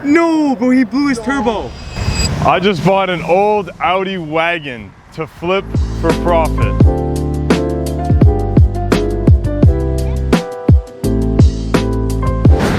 No, bro, he blew his turbo. I just bought an old Audi wagon to flip for profit.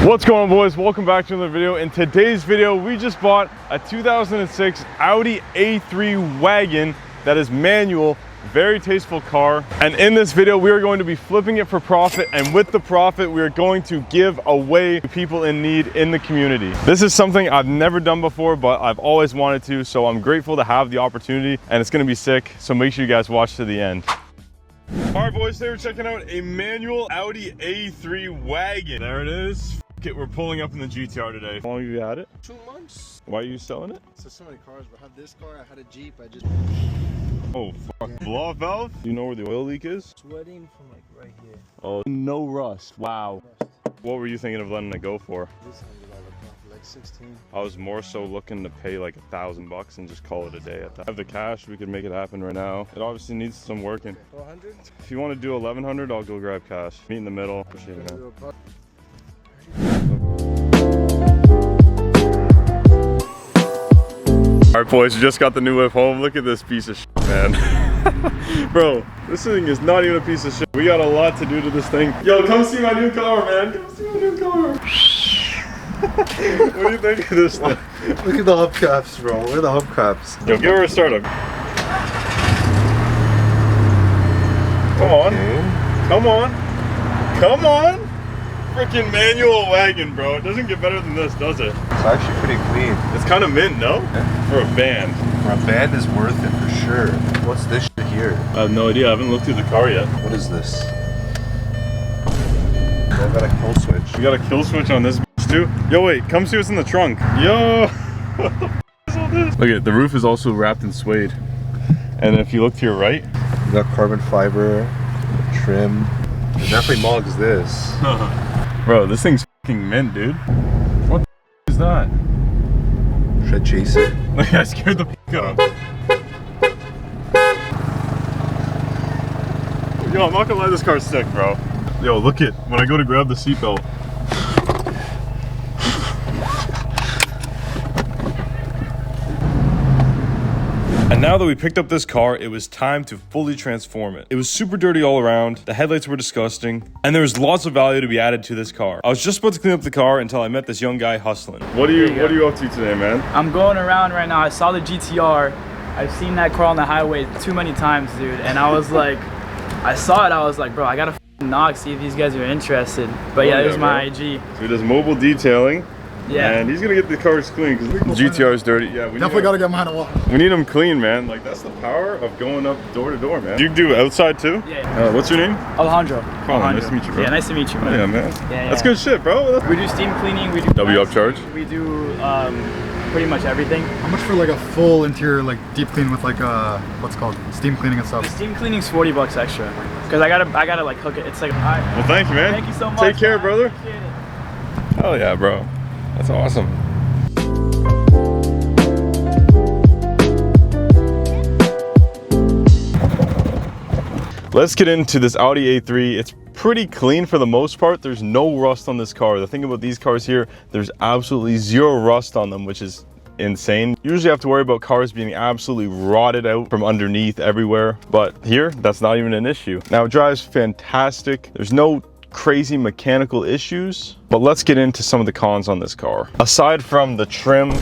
What's going on, boys? Welcome back to another video. In today's video, we just bought a 2006 Audi A3 wagon that is manual. Very tasteful car, and in this video we are going to be flipping it for profit, and with the profit we are going to give away to people in need in the community. This is something I've never done before, but I've always wanted to, so I'm grateful to have the opportunity, and it's going to be sick, so make sure you guys watch to the end. Alright boys, today we're checking out a manual Audi A3 wagon. There it is. We're pulling up in the GTR today. How long have you had it? 2 months. Why are you selling it? So many cars, but I had this car, I had a Jeep, I just... Oh fuck. Blow off valve? Do you know where the oil leak is? Sweating from like right here. Oh, no rust. Wow. What were you thinking of letting it go for? This like 16. I was more so looking to pay like $1,000 and just call it a day at that. I have the cash, we could make it happen right now. It obviously needs some working. 400? If you want to do 1,100, I'll go grab cash. Meet in the middle. Appreciate it, man. Alright boys, we just got the new whip home. Look at this piece of shit, man. Bro, this thing is not even a piece of shit. We got a lot to do to this thing. Yo, come see my new car, man. Come see my new car. What do you think of this thing? Look at the hubcaps, bro. Look at the hubcaps. Yo, give her a startup. Come on. Come on. Come on. Freaking manual wagon, bro. It doesn't get better than this, does it? It's actually pretty clean. It's kind of mint, no? Yeah. For a band. For a band is worth it for sure. What's this shit here? I have no idea. I haven't looked through the car yet. What is this? I got a kill switch. You got a kill switch on this bitch too? Yo, wait. Come see what's in the trunk. Yo! What the f is all this? Look at the roof is also wrapped in suede. And if you look to your right, you got carbon fiber, trim. It definitely mugs this. Bro, this thing's fucking mint, dude. What the f is that? Should I chase it? Like, I scared the f out of him. Yo, I'm not gonna lie, this car's sick, bro. Yo, look it. When I go to grab the seatbelt. And now that we picked up this car, it was time to fully transform it. It was super dirty all around, the headlights were disgusting, and there was lots of value to be added to this car. I was just about to clean up the car until I met this young guy hustling. What are you up to today, man? I'm going around right now. I saw the GTR. I've seen that car on the highway too many times, dude, and I was like, I saw it, I was like, bro, I gotta knock, see if these guys are interested. But yeah, there's my IG. So he does mobile detailing. Yeah, and he's gonna get the cars clean because GTR is dirty. Yeah, we definitely gotta get mine a wash. We need them clean, man. Like, that's the power of going up door to door, man. You do outside too? Yeah. What's your name? Alejandro. Nice to meet you, bro. Yeah, nice to meet you, bro. Oh, yeah, man. Yeah, that's good shit, bro. We do steam cleaning. We do W upcharge. We do pretty much everything. How much for like a full interior, like deep clean with like what's it called steam cleaning and stuff? The steam cleaning's $40 extra. Cause I gotta like hook it. It's like, alright. Well, thank you, man. Thank you so much. Take care, brother. Appreciate it. Hell yeah, bro. That's awesome. Let's get into this Audi A3. It's pretty clean for the most part. There's no rust on this car. The thing about these cars here, there's absolutely zero rust on them, which is insane. Usually have to worry about cars being absolutely rotted out from underneath everywhere, but here, that's not even an issue. Now, it drives fantastic. There's no crazy mechanical issues, but let's get into some of the cons on this car. Aside from the trim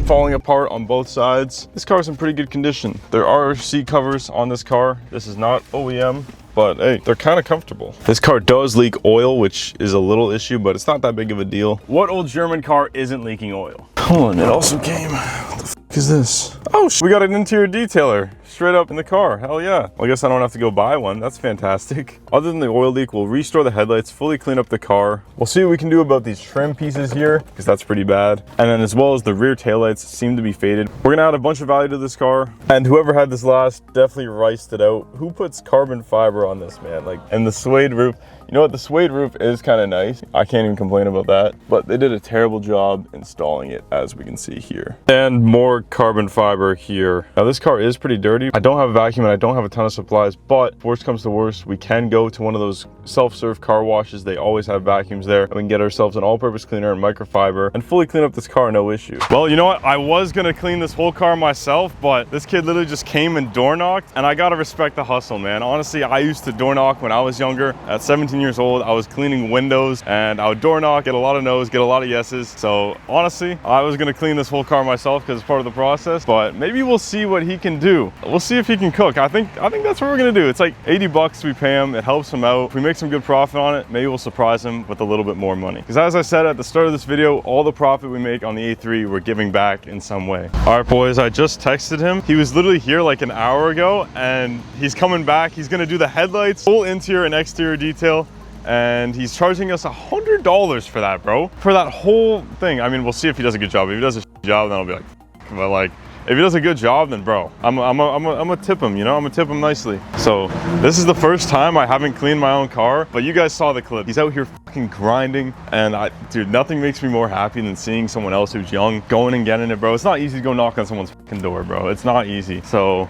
falling apart on both sides, this car's in pretty good condition. There are seat covers on this car. This is not OEM, but hey, they're kind of comfortable. This car does leak oil, which is a little issue, but it's not that big of a deal. What old German car isn't leaking oil? Hold on, it also came, what the f is this? Oh, we got an interior detailer straight up in the car. Hell yeah. Well, I guess I don't have to go buy one. That's fantastic. Other than the oil leak, we'll restore the headlights, fully clean up the car. We'll see what we can do about these trim pieces here, because that's pretty bad. And then as well as the rear taillights seem to be faded. We're gonna add a bunch of value to this car. And whoever had this last definitely riced it out. Who puts carbon fiber on this, man? Like, and the suede roof. You know what, the suede roof is kind of nice. I can't even complain about that, but they did a terrible job installing it, as we can see here. And more carbon fiber here. Now this car is pretty dirty. I don't have a vacuum and I don't have a ton of supplies, but if worst comes to worst, we can go to one of those self-serve car washes. They always have vacuums there, and we can get ourselves an all-purpose cleaner and microfiber and fully clean up this car, no issue. Well, you know what, I was gonna clean this whole car myself, but this kid literally just came and door knocked, and I gotta respect the hustle, man. Honestly, I used to door knock when I was younger. At 17 years old, I was cleaning windows, and I would door knock, get a lot of no's, get a lot of yeses. So honestly, I was gonna clean this whole car myself because it's part of the process, but maybe we'll see what he can do. We'll see if he can cook. I think that's what we're gonna do. It's like 80 bucks we pay him. It helps him out. If we make some good profit on it, maybe we'll surprise him with a little bit more money. Because as I said at the start of this video, all the profit we make on the A3, we're giving back in some way. All right, boys, I just texted him. He was literally here like an hour ago, and he's coming back. He's gonna do the headlights, full interior and exterior detail, and he's charging us $100 for that, bro. For that whole thing. I mean, we'll see if he does a good job. If he does a job, then I'll be like, but like, if he does a good job, then bro, I'm gonna tip him, you know? I'm gonna tip him nicely. So this is the first time I haven't cleaned my own car, but you guys saw the clip. He's out here fucking grinding, and dude, nothing makes me more happy than seeing someone else who's young going and getting it, bro. It's not easy to go knock on someone's fucking door, bro. It's not easy. So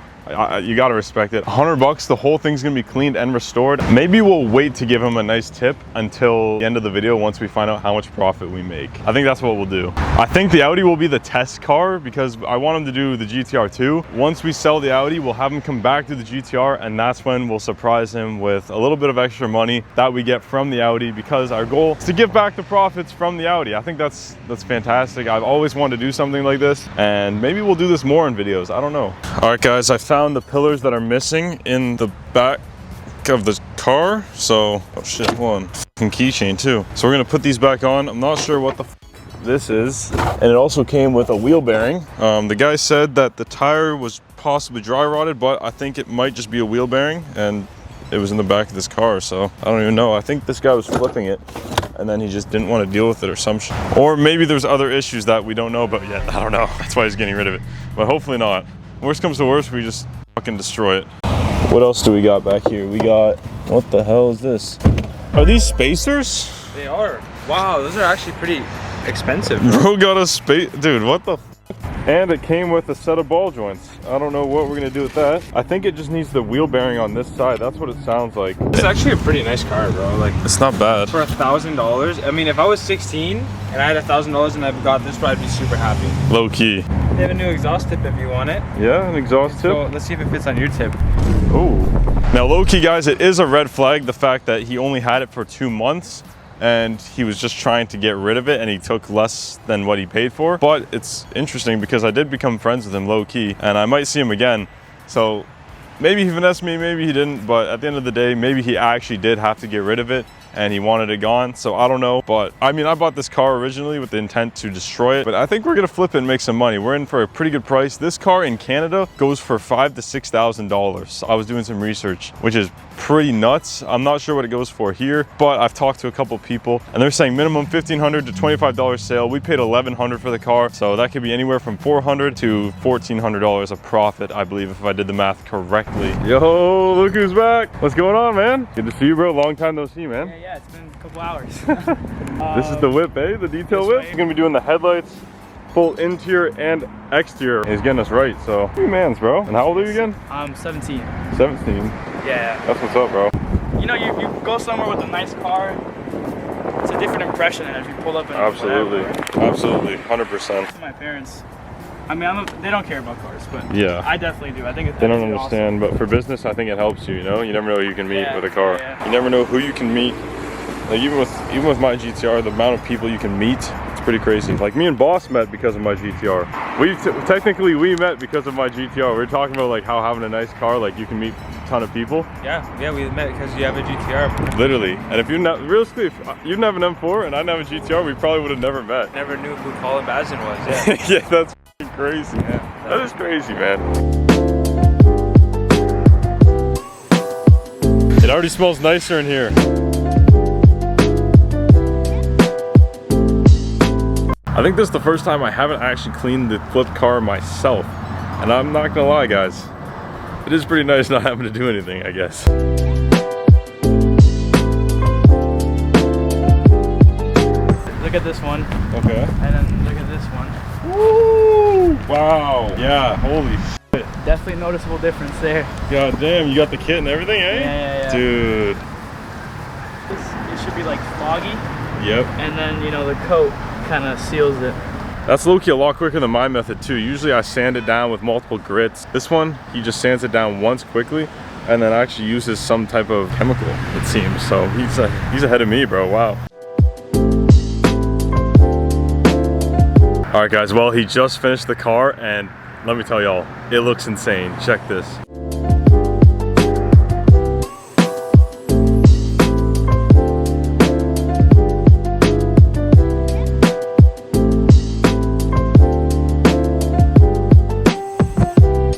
you gotta respect it. $100, the whole thing's gonna be cleaned and restored. Maybe we'll wait to give him a nice tip until the end of the video once we find out how much profit we make. I think that's what we'll do. I think the Audi will be the test car because I want him to do the GTR too. Once we sell the Audi, we'll have him come back to the GTR, and that's when we'll surprise him with a little bit of extra money that we get from the Audi, because our goal is to give back the profits from the Audi. I think that's fantastic. I've always wanted to do something like this, and maybe we'll do this more in videos. I don't know. All right, guys, I found the pillars that are missing in the back of the car. So, oh shit, hold on. Fucking keychain too. So we're gonna put these back on. I'm not sure what the this is. And it also came with a wheel bearing. The guy said that the tire was possibly dry rotted, but I think it might just be a wheel bearing, and it was in the back of this car, so I don't even know. I think this guy was flipping it, and then he just didn't want to deal with it or some shit. Or maybe there's other issues that we don't know about yet. I don't know. That's why he's getting rid of it. But hopefully not. Worst comes to worst, we just fucking destroy it. What else do we got back here? We got, what the hell is this? Are these spacers? They are. Wow, those are actually pretty expensive. Bro got a space, dude, what the f? And it came with a set of ball joints. I don't know what we're gonna do with that. I think it just needs the wheel bearing on this side. That's what it sounds like. It's actually a pretty nice car, bro. Like, it's not bad. For $1,000, I mean, if I was 16 and I had $1,000 and I got this, I'd be super happy. Low key. They have a new exhaust tip if you want it. Yeah, an exhaust tip. So let's see if it fits on your tip. Oh. Now, low key, guys, it is a red flag, the fact that he only had it for 2 months. And he was just trying to get rid of it, and he took less than what he paid for. But it's interesting because I did become friends with him low key, and I might see him again. So maybe he finessed me, maybe he didn't, but at the end of the day, maybe he actually did have to get rid of it and he wanted it gone. So I don't know, but I mean, I bought this car originally with the intent to destroy it, but I think we're gonna flip it and make some money. We're in for a pretty good price. This car in Canada goes for $5,000 to $6,000. I was doing some research, which is pretty nuts. I'm not sure what it goes for here, but I've talked to a couple people and they're saying minimum $1,500 to $25 sale. We paid $1,100 for the car, so that could be anywhere from $400 to $1,400 of profit, I believe, if I did the math correctly. Yo, look who's back. What's going on, man? Good to see you, bro. Long time no see, man. Yeah, it's been a couple hours. This is the whip, eh? The detail whip. He's gonna be doing the headlights, full interior and exterior. He's getting us right, so. 3 mans, bro. And how old are you again? I'm 17. 17. Yeah. That's what's up, bro. You know, you go somewhere with a nice car, it's a different impression than if you pull up in Absolutely. whatever. Absolutely. 100%. My parents, I mean, they don't care about cars, but yeah, I definitely do. I think they don't understand, awesome. But for business, I think it helps you. You know, you never know who you can meet with a car. Yeah. You never know who you can meet. Like even with my GTR, the amount of people you can meet, it's pretty crazy. Like me and Boss met because of my GTR. Technically we met because of my GTR. We were talking about like how having a nice car, like you can meet a ton of people. Yeah, we met because you have a GTR. Literally, and if you're not realistically, if you didn't have an M4 and I didn't have a GTR, we probably would have never met. Never knew who Colin Bazin was. Yeah, yeah, that's crazy. Yeah, that is crazy, man. It already smells nicer in here. I think this is the first time I haven't actually cleaned the flipped car myself. And I'm not gonna lie, guys. It is pretty nice not having to do anything, I guess. look at this one. Okay. And then look at this one. Woo! Wow. Yeah, holy shit. Definitely noticeable difference there. God damn, you got the kit and everything, eh? Yeah. Dude. It should be like foggy. Yep. And then, you know, the coat kind of seals it. That's low-key a lot quicker than my method too. Usually I sand it down with multiple grits. This one, he just sands it down once quickly and then actually uses some type of chemical, it seems. So he's ahead of me, bro. Wow. All right, guys. Well, he just finished the car and let me tell y'all, it looks insane. Check this.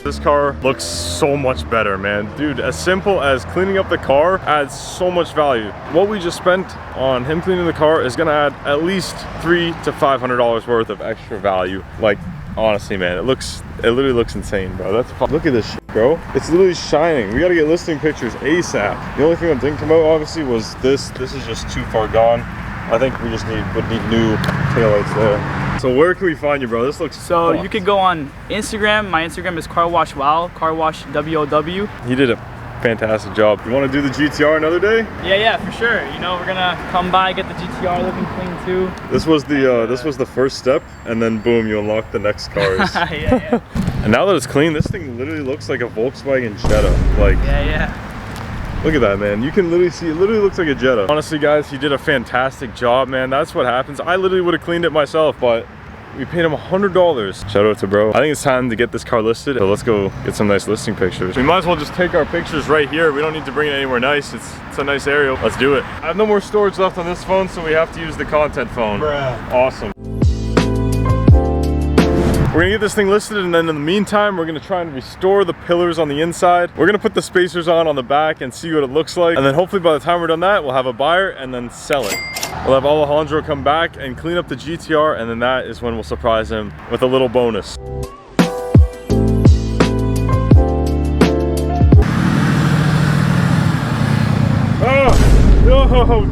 This car looks so much better, man. Dude, as simple as cleaning up the car adds so much value. What we just spent on him cleaning the car is gonna add at least $300 to $500 worth of extra value. Like, honestly, man, it literally looks insane, bro. Look at this shit, bro. It's literally shining. We gotta get listing pictures ASAP. The only thing that didn't come out, obviously, was this. This is just too far gone. I think we just would need new taillights there. So where can we find you, bro? This looks So fucked. you could go on Instagram. My Instagram is carwashwow, carwashwow. He did a fantastic job. You want to do the GTR another day? Yeah, for sure. You know, we're gonna come by, get the GTR looking clean too. This was the first step, and then boom, you unlock the next cars. yeah. And now that it's clean, this thing literally looks like a Volkswagen Jetta. Like, Yeah. look at that, man. You can literally see, it literally looks like a Jetta. Honestly, guys, he did a fantastic job, man. That's what happens. I literally would have cleaned it myself, but we paid him $100. Shout out to bro. I think it's time to get this car listed. So let's go get some nice listing pictures. We might as well just take our pictures right here. We don't need to bring it anywhere nice. It's a nice area. Let's do it. I have no more storage left on this phone, so we have to use the content phone. Bruh. Awesome. We're gonna get this thing listed, and then in the meantime, we're gonna try and restore the pillars on the inside. We're gonna put the spacers on the back and see what it looks like. And then hopefully by the time we're done that, we'll have a buyer and then sell it. We'll have Alejandro come back and clean up the GTR, and then that is when we'll surprise him with a little bonus. Yo,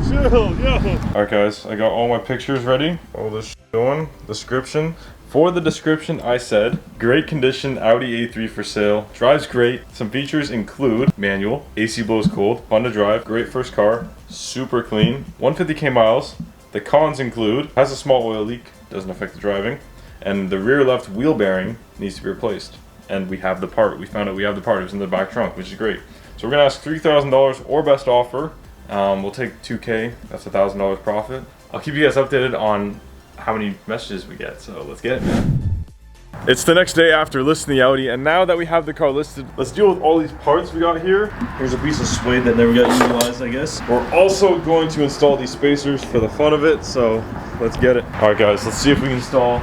chill, yo. All right, guys, I got all my pictures ready. All this going, description. For the description, I said, great condition Audi A3 for sale. Drives great. Some features include manual, AC blows cold, fun to drive, great first car, super clean, 150k miles. The cons include, has a small oil leak, doesn't affect the driving, and the rear left wheel bearing needs to be replaced. And we have the part. We found out we have the part. It was in the back trunk, which is great. So we're gonna ask $3,000 or best offer. We'll take 2K, that's $1,000 profit. I'll keep you guys updated on how many messages we get, so let's get it, man. It's the next day after listing the Audi, and now that we have the car listed, let's deal with all these parts we got here. Here's a piece of suede that never got utilized, I guess. We're also going to install these spacers for the fun of it, so let's get it. All right, guys, let's see if we can install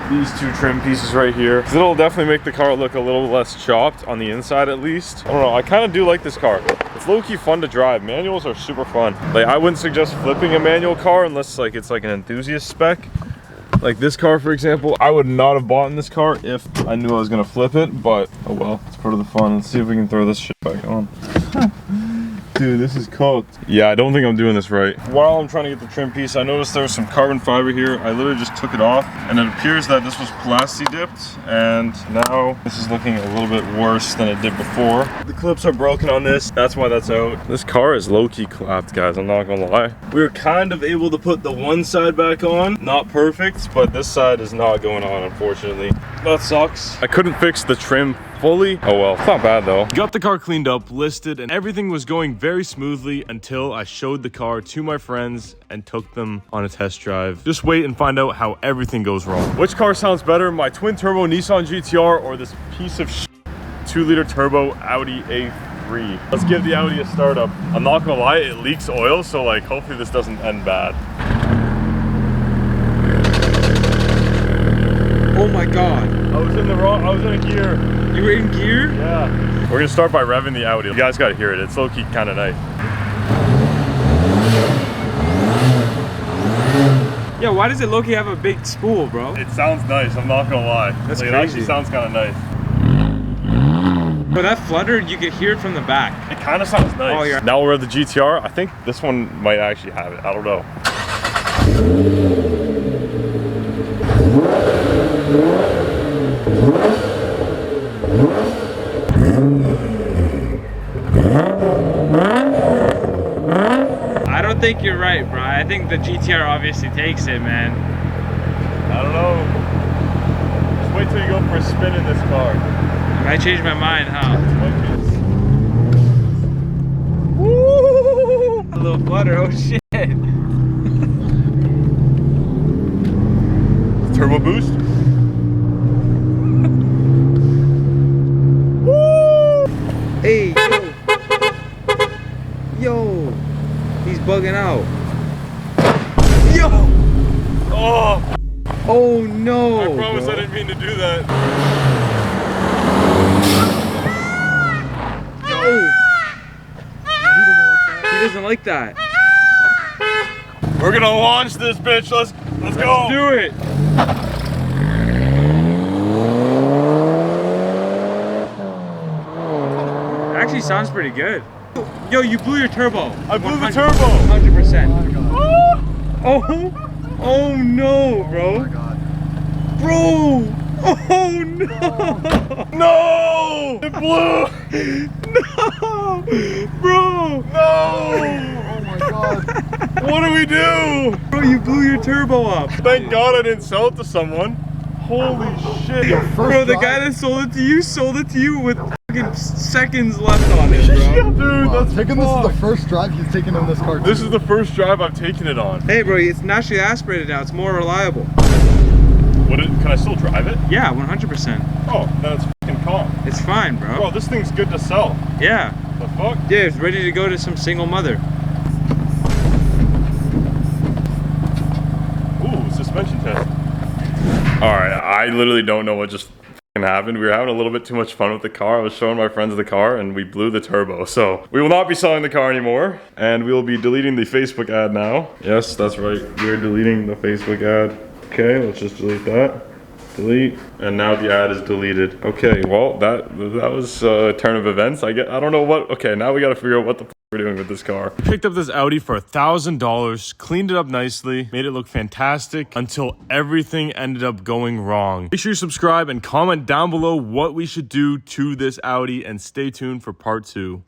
these two trim pieces right here. It'll definitely make the car look a little less chopped on the inside, at least. I don't know, I kind of do like this car. It's low-key fun to drive. Manuals are super fun. Like, I wouldn't suggest flipping a manual car unless like it's like an enthusiast spec. Like this car, for example, I would not have bought in this car if I knew I was gonna flip it, but oh well, it's part of the fun. Let's see if we can throw this shit back on. Dude, this is cooked. Yeah, I don't think I'm doing this right. While I'm trying to get the trim piece, I noticed there was some carbon fiber here. I literally just took it off, and it appears that this was plasti dipped, and now this is looking a little bit worse than it did before. The clips are broken on this. That's why that's out. This car is low-key clapped, guys. I'm not gonna lie. We were kind of able to put the one side back on. Not perfect, but this side is not going on, unfortunately. That sucks. I couldn't fix the trim fully. Oh well, it's not bad though. Got the car cleaned up, listed, and everything was going very smoothly until I showed the car to my friends and took them on a test drive. Just wait and find out how everything goes wrong. Which car sounds better, my twin turbo Nissan GTR or this piece of shit 2-liter turbo Audi A3? Let's give the Audi a start up. I'm not gonna lie, it leaks oil, so like hopefully this doesn't end bad. Oh my god. I was in a gear. You were in gear? Yeah. We're gonna start by revving the Audi. You guys gotta hear it. It's low-key kinda nice. Yeah, why does it low-key have a big spool, bro? It sounds nice, I'm not gonna lie. That's It crazy. actually sounds kinda nice. But that fluttered, you could hear it from the back. It kinda sounds nice. Oh, yeah. Now we're at the GTR. I think this one might actually have it. I don't know. I don't think you're right, bro. I think the GTR obviously takes it, man. I don't know. Just wait till you go for a spin in this car. I might change my mind, huh? Woo! A little flutter, oh shit. Turbo boost. Hey, yo. He's bugging out. Yo! Oh! Oh no! I promise bro. I didn't mean to do that. Yo! He doesn't like that. We're gonna launch this bitch. Let's go. Do it! Actually sounds pretty good. Yo, you blew your turbo. I blew the 100%. turbo. 100%. Oh my god. Oh! Oh no, Oh bro! my god. Bro! Oh no! No! It blew. No! Bro! No! Oh my god. What do we do? Bro, you blew your turbo up. Thank God I didn't sell it to someone. Holy shit. Bro, the guy that sold it to you with fucking seconds left on it, bro. Dude, that's Taking this is the fucked. first drive he's taken in this car. This is the first drive I've taken it on. Hey, bro, it's naturally aspirated now. It's more reliable. Can I still drive it? Yeah, 100%. Oh, then it's fucking calm. It's fine, Bro, bro. this thing's good to sell. Yeah. The fuck? Yeah, it's ready to go to some single mother. Ooh, suspension test. Alright, I literally don't know what just happened. We were having a little bit too much fun with the car. I was showing my friends the car and we blew the turbo. So we will not be selling the car anymore and we will be deleting the Facebook ad now. Yes, that's right. We're deleting the Facebook ad. Okay, let's just delete that. Delete. And now the ad is deleted. Okay, well, that was a turn of events. I don't know what. Okay, now we got to figure out what the f we're doing with this car. Picked up this Audi for $1,000, cleaned it up nicely, made it look fantastic until everything ended up going wrong. Make sure you subscribe and comment down below what we should do to this Audi and stay tuned for part 2.